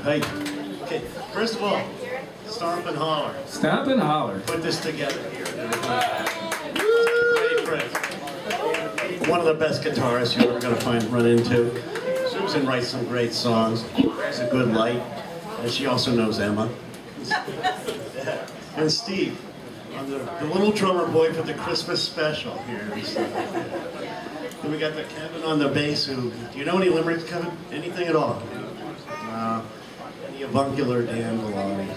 Hey. Okay, first of all, Stomp and Holler. Stomp and Holler. Put this together here. Great friends. One of the best guitarists you're ever going to run into. Susan writes some great songs. She's a good light. And she also knows Emma. And Steve, the little drummer boy for the Christmas special here. Then we got the Kevin on the bass who, do you know any limericks, Kevin? Anything at all? Any avuncular dandelion.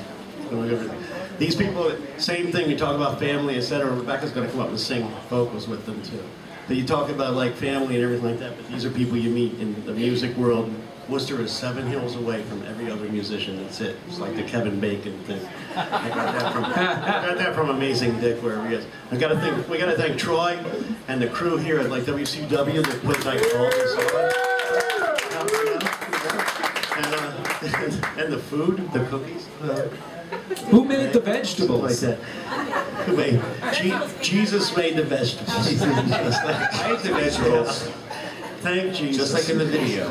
These people, same thing, we talk about family, etc. Rebecca's going to come up and sing vocals with them too. But you talk about like family and everything like that, but these are people you meet in the music world. Worcester is 7 hills away from every other musician. That's it. It's like the Kevin Bacon thing. I got that from Amazing Dick, wherever he is. We got to thank Troy and the crew here at like WCW that put like all this on. And the food, the cookies. Who made the vegetables? Like that. Who made? Jesus made the vegetables. I ate the vegetables. Thank Jesus. Just like in the video.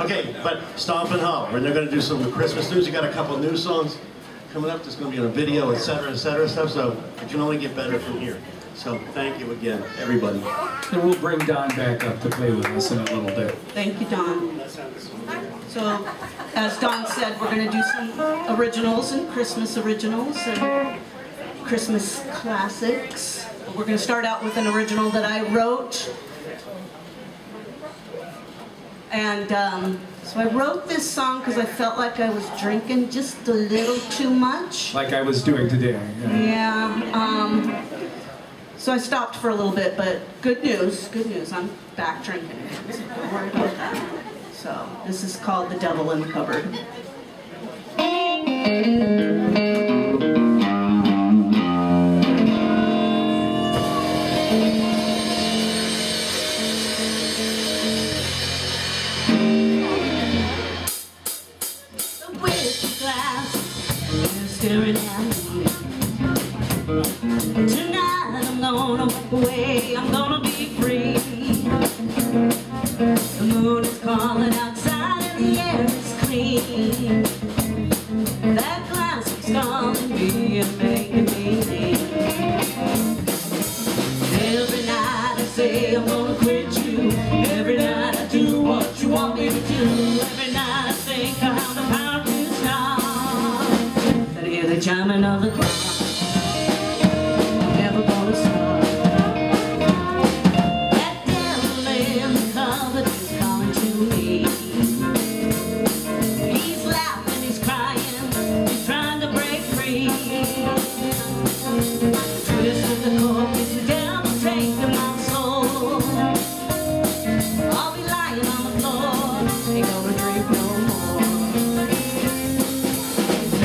Okay, but Stomp and Holler, and they're going to do some Christmas news. You got a couple new songs coming up. There's going to be on a video, etc., stuff. So it can only get better from here. So thank you again, everybody. And we'll bring Don back up to play with us in a little bit. Thank you, Don. So, as Don said, we're going to do some originals and Christmas originals and Christmas classics. We're going to start out with an original that I wrote. And so I wrote this song because I felt like I was drinking just a little too much. Like I was doing today. Yeah. So I stopped for a little bit, but good news, I'm back drinking. So don't worry about that. So this is called The Devil in the Cupboard. Staring at me. Tonight I'm gonna walk away, I'm gonna be free. The moon is calling outside and the air is clean. That glass is calling me and making me leave. Every night I say I'm gonna quit you. Every night I do what you want me to do. Every night I think I have the power to stop. The chiming of the clock, never gonna stop. That devil in the cupboard is calling to me. He's laughing, he's crying, he's trying to break free. Twist of the cork is the devil taking my soul. I'll be lying on the floor, ain't gonna drink no more.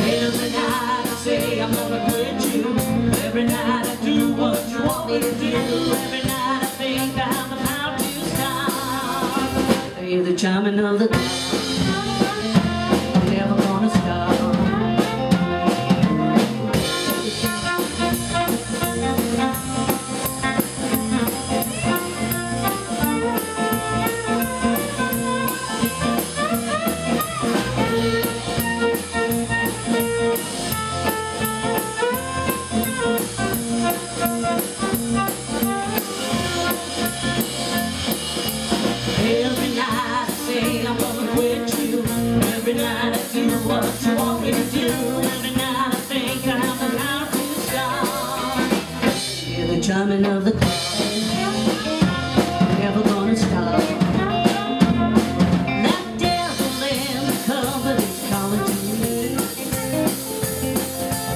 Every night I'm gonna quit you. Every night I do what you want me to do. Every night I think I have the power to stop. I hear the chiming of the clock. I'm never gonna stop. Every night I say I'm gonna quit you. Every night I do what you want me to do. Every night I think I have the power to stop. Hear the chiming of the clock. I'm never gonna stop. That devil in the cupboard is calling to me.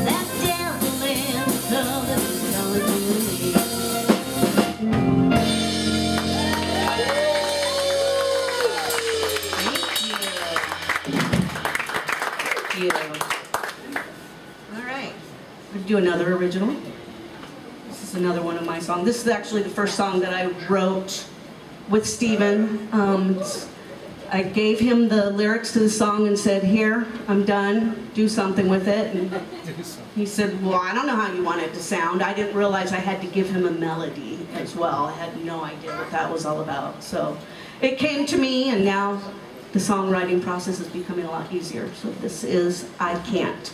That devil in the cupboard is calling to me. All right, I'm going to do another original. This is another one of my songs. This is actually the first song that I wrote with Steven. I gave him the lyrics to the song and said, here, I'm done, do something with it. And he said, well, I don't know how you want it to sound. I didn't realize I had to give him a melody as well. I had no idea what that was all about. So it came to me, and now the songwriting process is becoming a lot easier. So this is I Can't.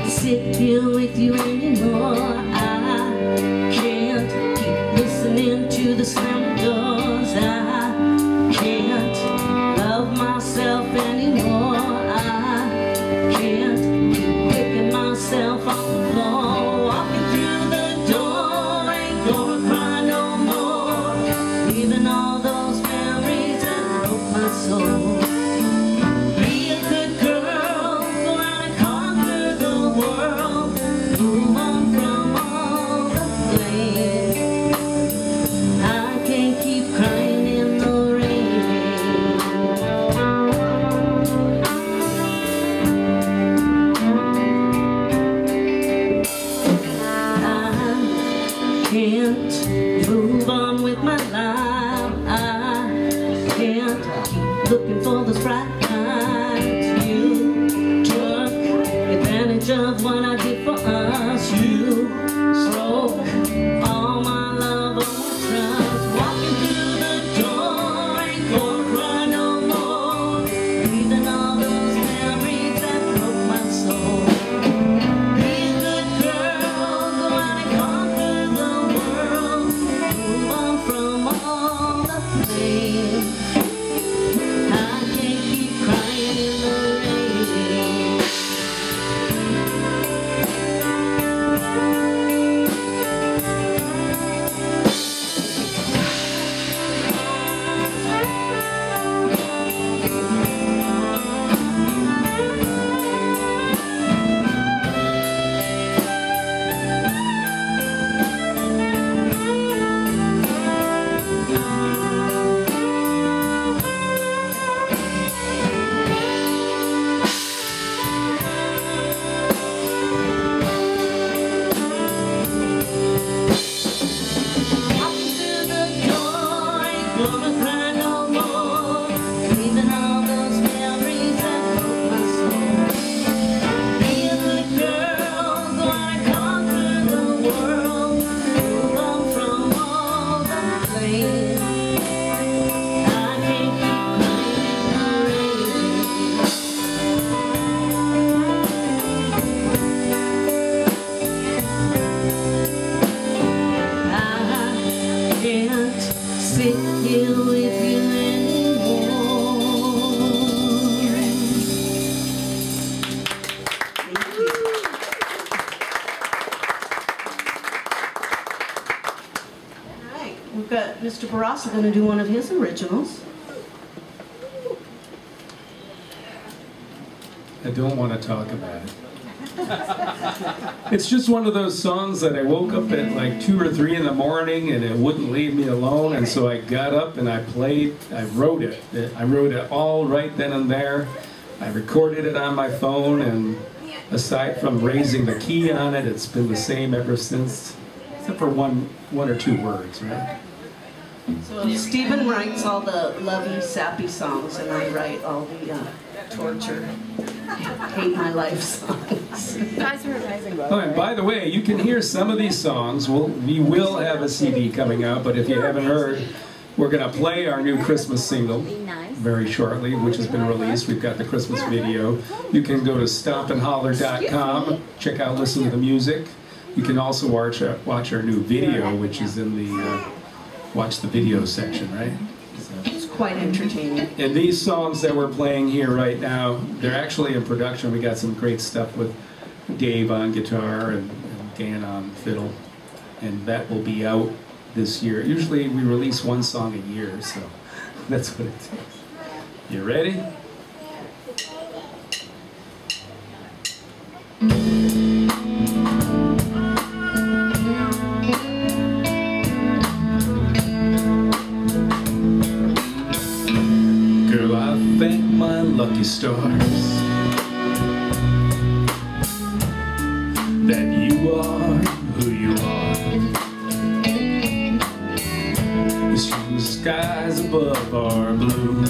Sit here with you anymore. I can't keep listening to the slam doors. I can't love myself anymore. I can't keep picking myself off the floor. Walking through the door, ain't gonna cry no more. Leaving all those memories that broke my soul. Can't move on with my life. I can't keep looking for those bright lights. You took advantage of what I did for us. You broke all my love, all my trust. Walking through the door, ain't gonna cry no more. Leaving all those memories that broke my soul. Sit here with you anymore. All right, we've got Mr. Barassa going to do one of his originals. I don't want to talk about it. It's just one of those songs that I woke up at like 2 or 3 in the morning and it wouldn't leave me alone, and so I got up and I wrote it. I wrote it all right then and there. I recorded it on my phone, and aside from raising the key on it, it's been the same ever since, except for one or two words, right? So Stephen writes all the lovey, sappy songs, and I write all the torture, hate my life songs. Oh, and by the way, you can hear some of these songs. We will have a CD coming out, but if you haven't heard, we're going to play our new Christmas single very shortly, which has been released. We've got the Christmas video. You can go to stompandholler.com, check out, listen to the music. You can also watch our new video, which is in the watch the video section, right? It's quite entertaining. And these songs that we're playing here right now, they're actually in production. We got some great stuff with Dave on guitar and Dan on fiddle, and that will be out this year. Usually we release one song a year, so that's what it takes. You ready? Girl, I thank my lucky stars that you are who who you are. You see the skies above are blue.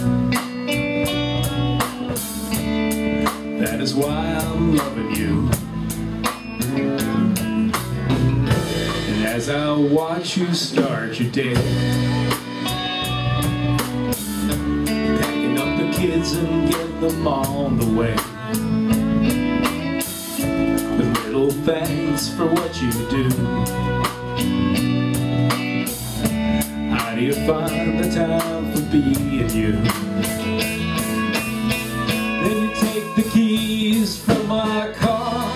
That is why I'm loving you. And as I watch you start your day, packing up the kids and get them on the way, with little thanks for what you do, how do you find the time for being you? Then you take the keys from my car,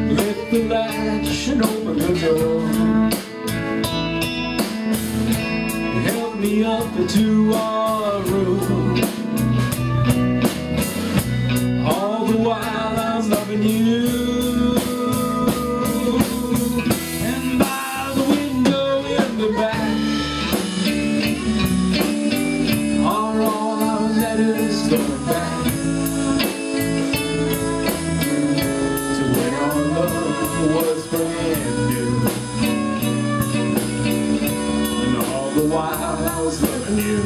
lift the latch and open the door. You help me up into our room. All the while I'm loving you. And by the window in the back are all our letters going back to when our love was brand new. And all the while I was loving you.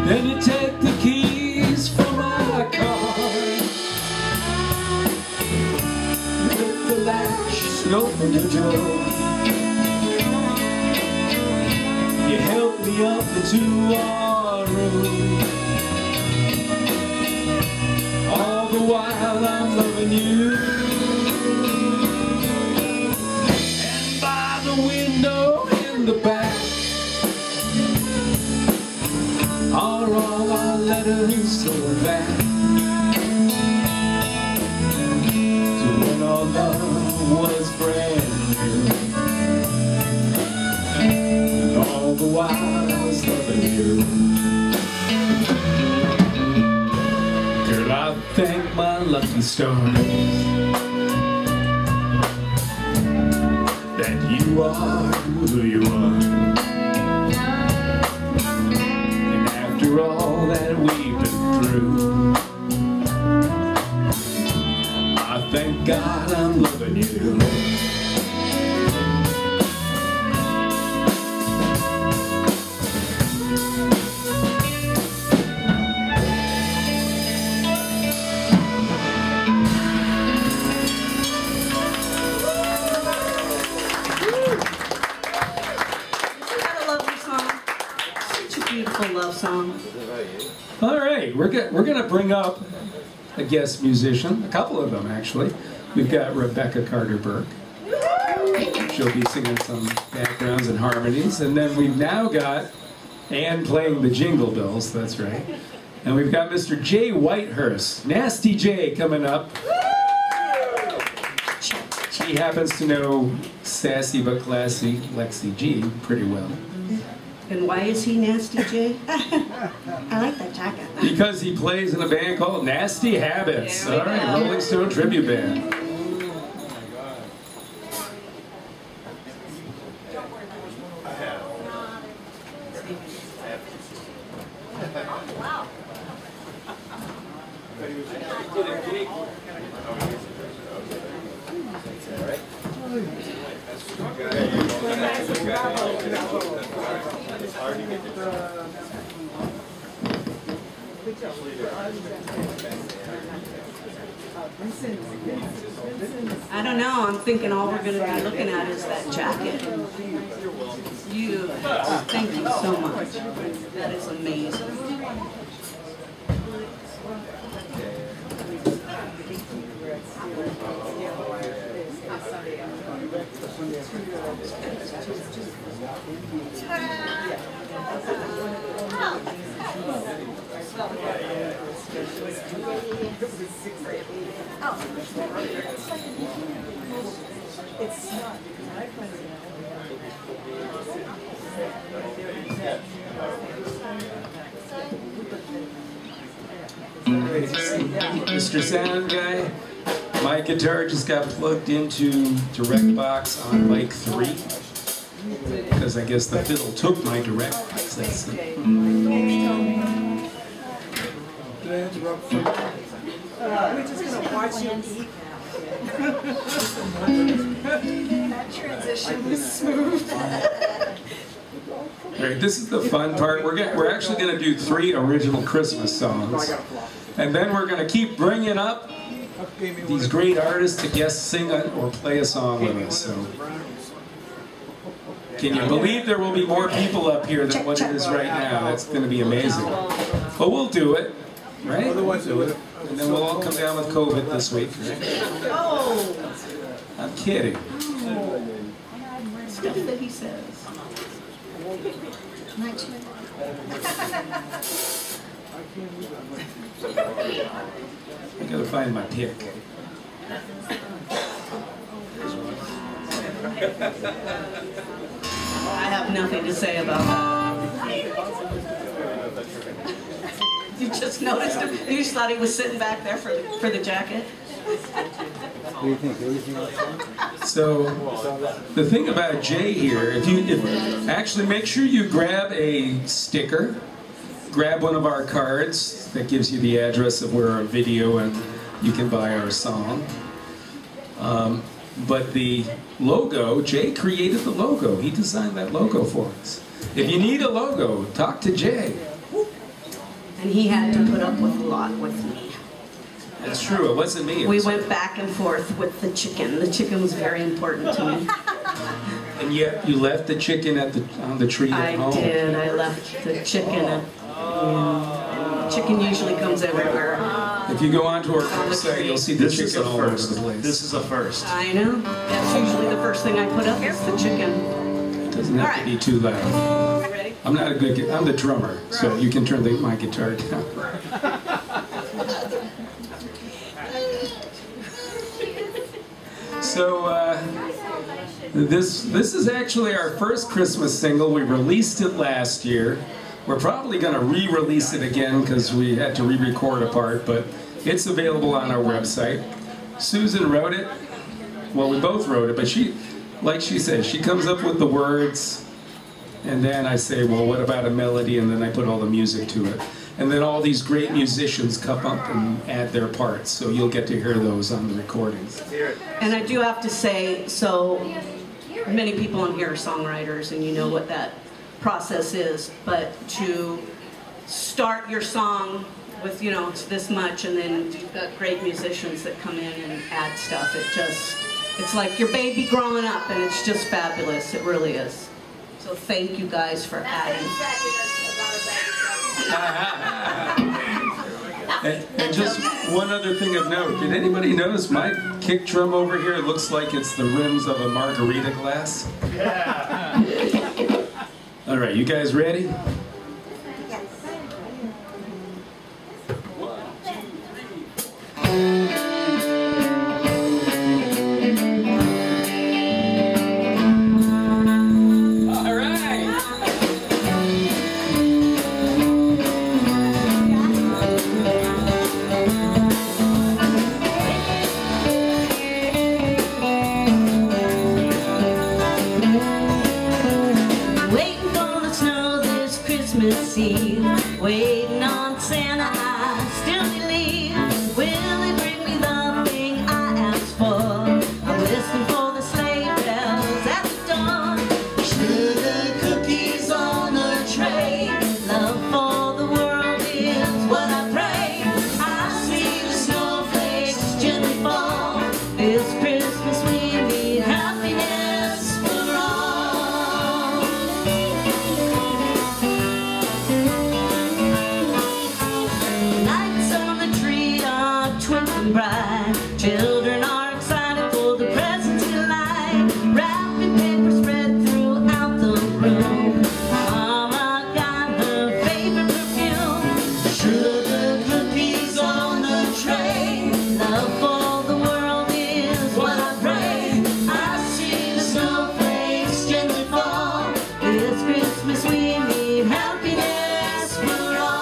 Then you take the keys from my car, lift the latch and open the door. You help me up into our room. All the while I'm loving you. And by the window in the back are all our letters going back to when our love was brand new. And all the while I was loving you. Girl, I thank my lucky stars that you are who you are. After all that we've been through, I thank God I'm loving you. Beautiful love song. All right, we're gonna bring up a guest musician, a couple of them actually. We've got Rebecca Carter-Burke. She'll be singing some backgrounds and harmonies, and then we've now got Ann playing the Jingle Bells. That's right. And we've got Mr. Jay Whitehurst, Nasty Jay, coming up. He happens to know Sassy but Classy Lexi G pretty well. And why is he Nasty Jay? I like that jacket. Because he plays in a band called Nasty Habits. All right, Rolling Stone tribute band. I don't know, I'm thinking all we're going to be looking at is that jacket. Thank you so much. That is amazing. It's not, because I find it Mr. Sound Guy. My guitar just got plugged into direct box on mic 3 because I guess the fiddle took my direct box. That's the... We're just going to watch you eat. That transition was smooth. All right, this is the fun part. We're actually going to do 3 original Christmas songs, and then we're going to keep bringing up these great artists to guest sing or play a song with us. So, can you believe there will be more people up here than what it is right now? That's going to be amazing. But we'll do it, right? We'll do it. And then we'll all come down with COVID this week, right? Oh! I'm kidding. Stuff that he says. I gotta find my pick. I have nothing to say about that. You just noticed him? You just thought he was sitting back there for the jacket? What do you think? So, the thing about Jay here, actually make sure you grab a sticker, grab one of our cards that gives you the address of where our video and you can buy our song. But the logo, Jay created the logo. He designed that logo for us. If you need a logo, talk to Jay. And he had to put up with a lot with me. That's true, it wasn't me. We went back and forth with the chicken. The chicken was very important to me. And yet you left the chicken on the tree at home. I did. I left the chicken at... Chicken usually comes everywhere. If you go onto our website, you'll see the chicken all over the place. This is a first. I know. That's usually the first thing I put up is the chicken. It doesn't have to be too loud. Ready? I'm not a good I'm the drummer, so you can turn my guitar down. So this is actually our first Christmas single. We released it last year. We're probably going to re-release it again because we had to re-record a part, but it's available on our website. Susan wrote it. Well, we both wrote it, but she, like she says, she comes up with the words, and then I say, well, what about a melody? And then I put all the music to it. And then all these great musicians come up and add their parts, so you'll get to hear those on the recordings. And I do have to say, so many people on here are songwriters, and you know what that process is, but to start your song with, you know, it's this much, and then you've got great musicians that come in and add stuff. It's like your baby growing up, and it's just fabulous. It really is. So thank you guys for adding. And just one other thing of note, did anybody notice my kick drum over here looks like it's the rims of a margarita glass? Yeah. All right, you guys ready? Waiting on Santa, I still believe. Will he bring me the thing I asked for? I'm listening for the sleigh bells at the dawn. Sugar cookies on a tray. Love for the world is what I pray. I see the snowflakes gently fall. This Christmas we need happiness for all. Lights on the tree are twinkling bright. Children are excited for the presents in light. Wrapping paper spread throughout the room. Mama got her favorite perfume. Sugar cookies on the tray. Love for the world is what I pray. I see the snowflakes gently fall. This Christmas we need happiness for all.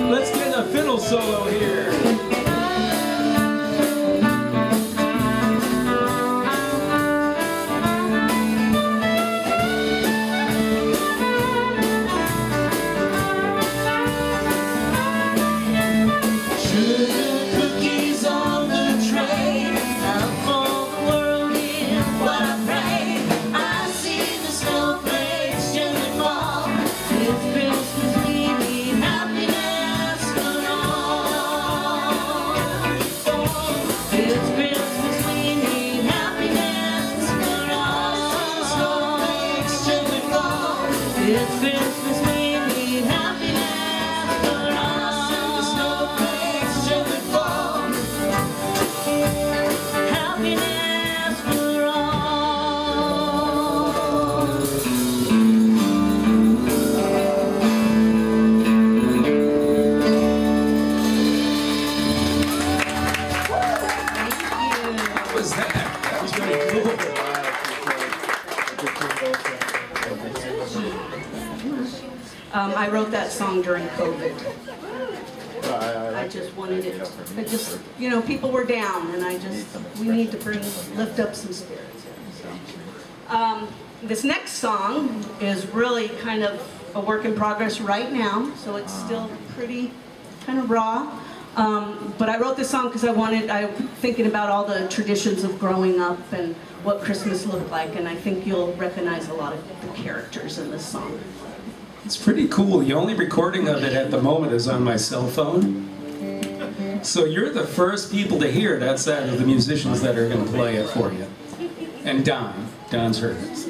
Let's get a fiddle solo here. It's Christmas, we need happiness for all. The snowflakes children fall. Happiness for all. What was that? That was really cool. I wrote that song during COVID. I just wanted it, you know, people were down, and we need to lift up some spirits. So, this next song is really kind of a work in progress right now, so it's still pretty kind of raw. But I wrote this song because I'm thinking about all the traditions of growing up and what Christmas looked like, and I think you'll recognize a lot of the characters in this song. It's pretty cool. The only recording of it at the moment is on my cell phone. So you're the first people to hear it outside of the musicians that are going to play it for you. And Don's heard it.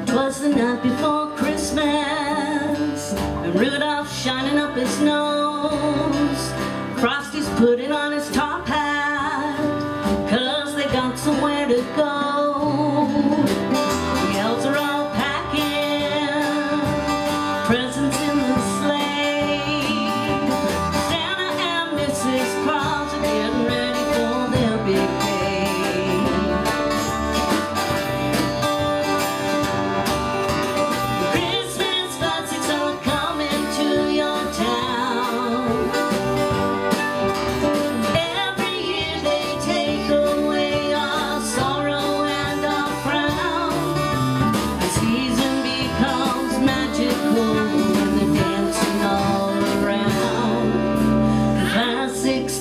'Twas the night before Christmas, and Rudolph shining up his nose. Frosty's putting on his top hat, 'cause they got somewhere to go. The elves are all packing presents in the sleigh. Santa and Mrs. Claus are getting ready for their big day.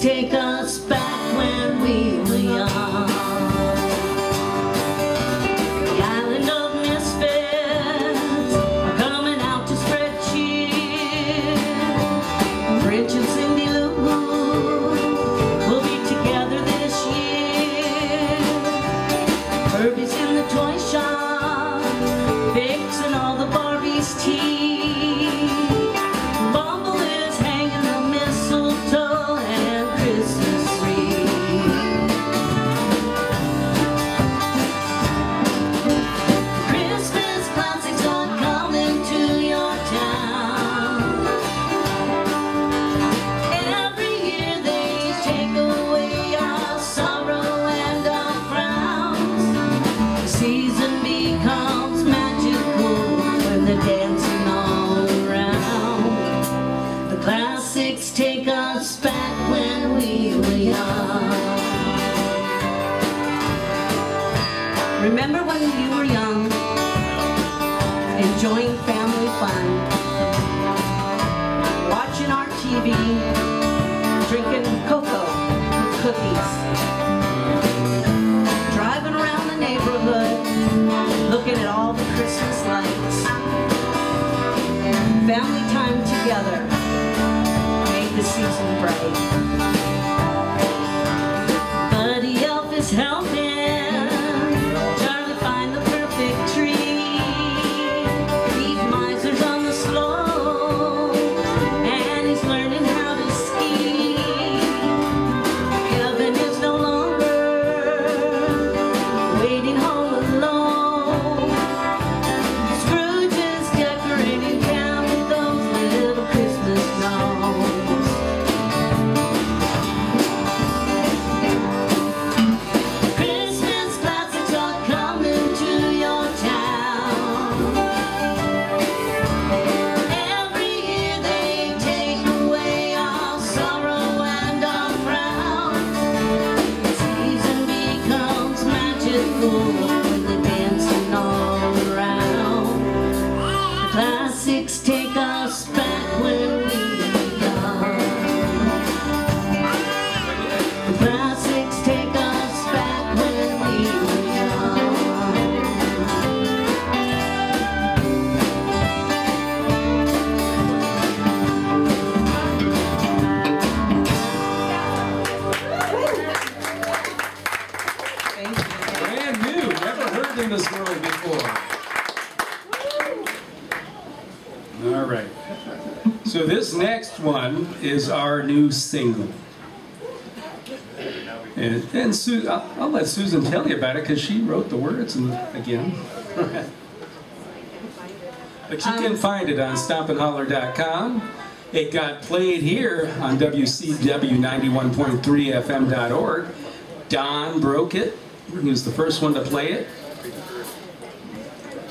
Take us back when we were young. The island of misfits are coming out to spread cheer. Rich and Cindy Lou will be together this year. Herbie's in the toy shop, fixing all the Barbies' tea. Bumble is hanging the mistletoe and Christmas tree. Christmas classics are coming to your town. Every year they take away our sorrow and our frowns. The season becomes magical when they're dancing all around. The classics take us back when we were young. Remember when you were young, enjoying family fun, watching our TV, drinking cocoa with cookies, driving around the neighborhood, looking at all the Christmas lights. Family time together made the season bright. Buddy Elf is helping Charlie find the perfect tree. Leave misers on the slope, and he's learning how to ski. Heaven is no longer seen this girl before. All right. So this next one is our new single. And I'll let Susan tell you about it because she wrote the words again. But you can find it on stompandholler.com. It got played here on WCW91.3fm.org. Don broke it. He was the first one to play it.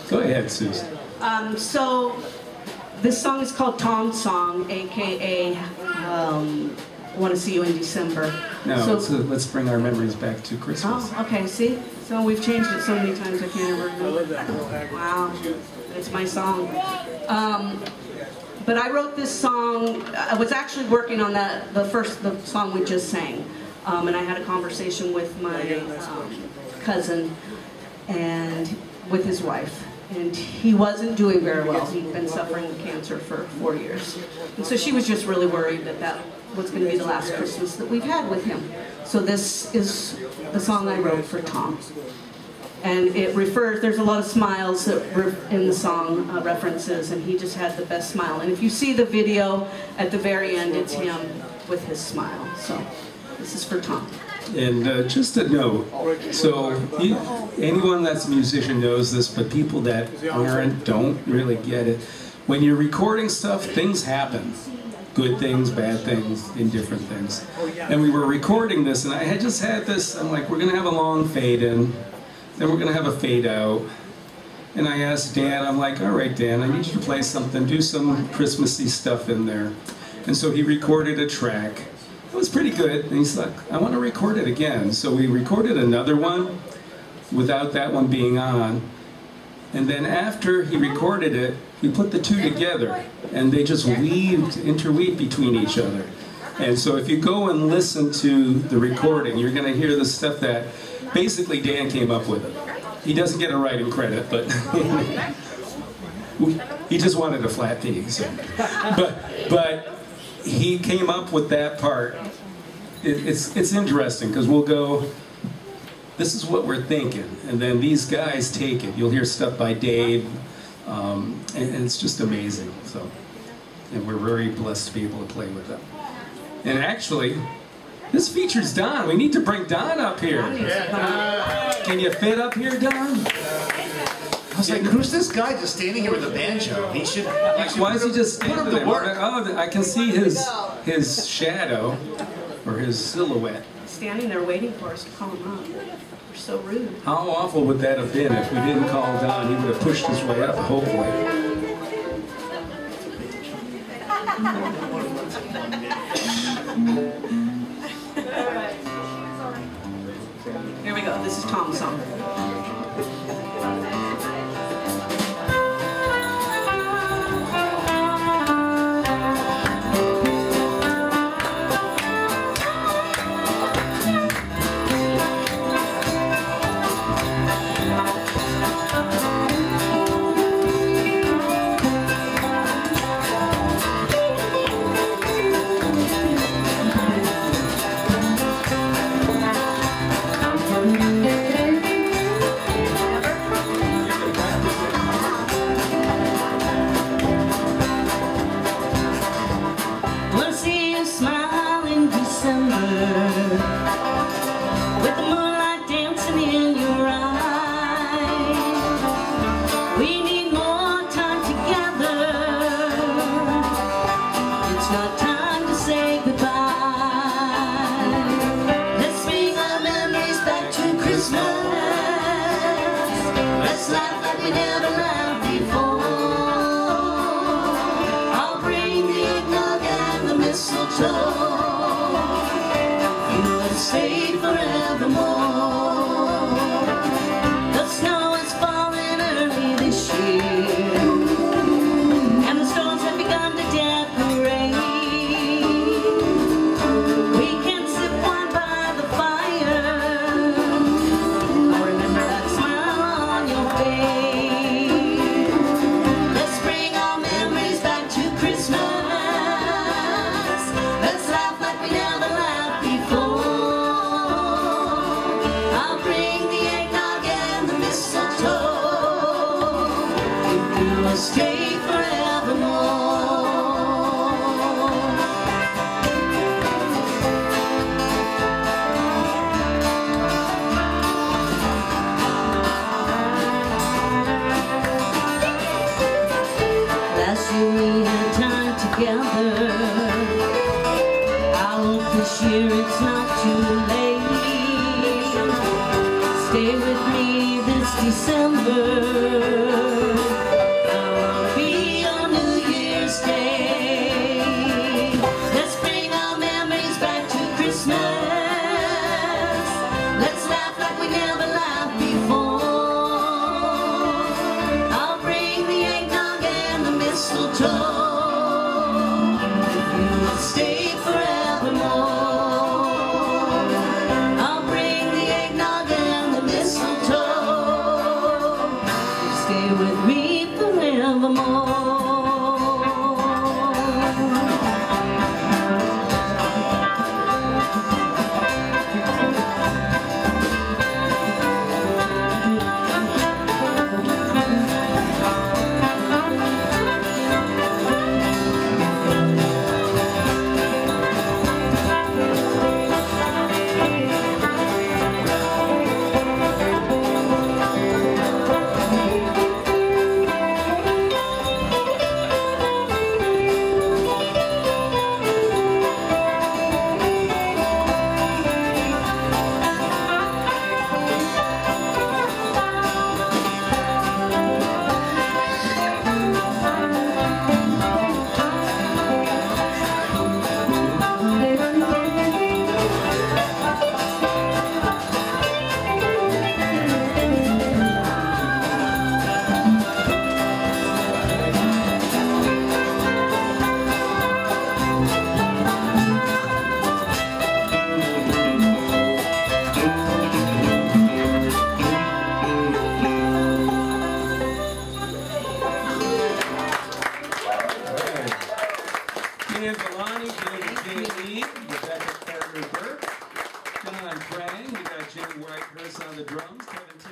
Go ahead, Susan. So this song is called Tom's Song, aka Want to See You in December. No, let's bring our memories back to Christmas. Oh, okay, see? So we've changed it so many times I can't ever remember. Wow, it's my song. But I wrote this song, I was actually working on the song we just sang. And I had a conversation with my cousin and with his wife. And he wasn't doing very well. He'd been suffering with cancer for 4 years. And so she was just really worried that was going to be the last Christmas that we've had with him. So this is the song I wrote for Tom. And it there's a lot of smiles that were in the song, references, and he just had the best smile. And if you see the video at the very end, it's him with his smile. So this is for Tom. And just a note, so anyone that's a musician knows this, but people that don't really get it. When you're recording stuff, things happen. Good things, bad things, indifferent things. And we were recording this, and I had just had this, I'm like, we're going to have a long fade in, then we're going to have a fade out. And I asked Dan, I'm like, all right, Dan, I need you to play something, do some Christmassy stuff in there. And so he recorded a track. It was pretty good, and he's like, I want to record it again. So we recorded another one without that one being on. And then after he recorded it, he put the two together, and they just interweaved between each other. And so if you go and listen to the recording, you're going to hear the stuff that basically Dan came up with it. He doesn't get a writing credit, but he just wanted a flat fee. So. But he came up with that part. It's interesting because we'll go, this is what we're thinking, and then these guys take it. You'll hear stuff by Dave, and it's just amazing. So, and we're very blessed to be able to play with them. And actually, this features Don. We need to bring Don up here. Can you fit up here, Don? I was like, who's this guy just standing here with a banjo? He should Why is he just put him standing to there? work. Oh, I can see his shadow, or his silhouette. Standing there waiting for us to call him up. We're so rude. How awful would that have been if we didn't call Don? He would have pushed his way up, hopefully. Here we go. This is Tom's song. Remember that smile on your face. Stay with me this December. I'll be on New Year's Day. Let's bring our memories back to Christmas. Let's laugh like we never laughed before. I'll bring the eggnog and the mistletoe. You'll stay forevermore. I'll bring the eggnog and the mistletoe. Stay with me forevermore. Dan Villani, David J.E., Rebecca Carter-Burke, John Prang, we got Jim Whitehurst on the drums, Kevin T.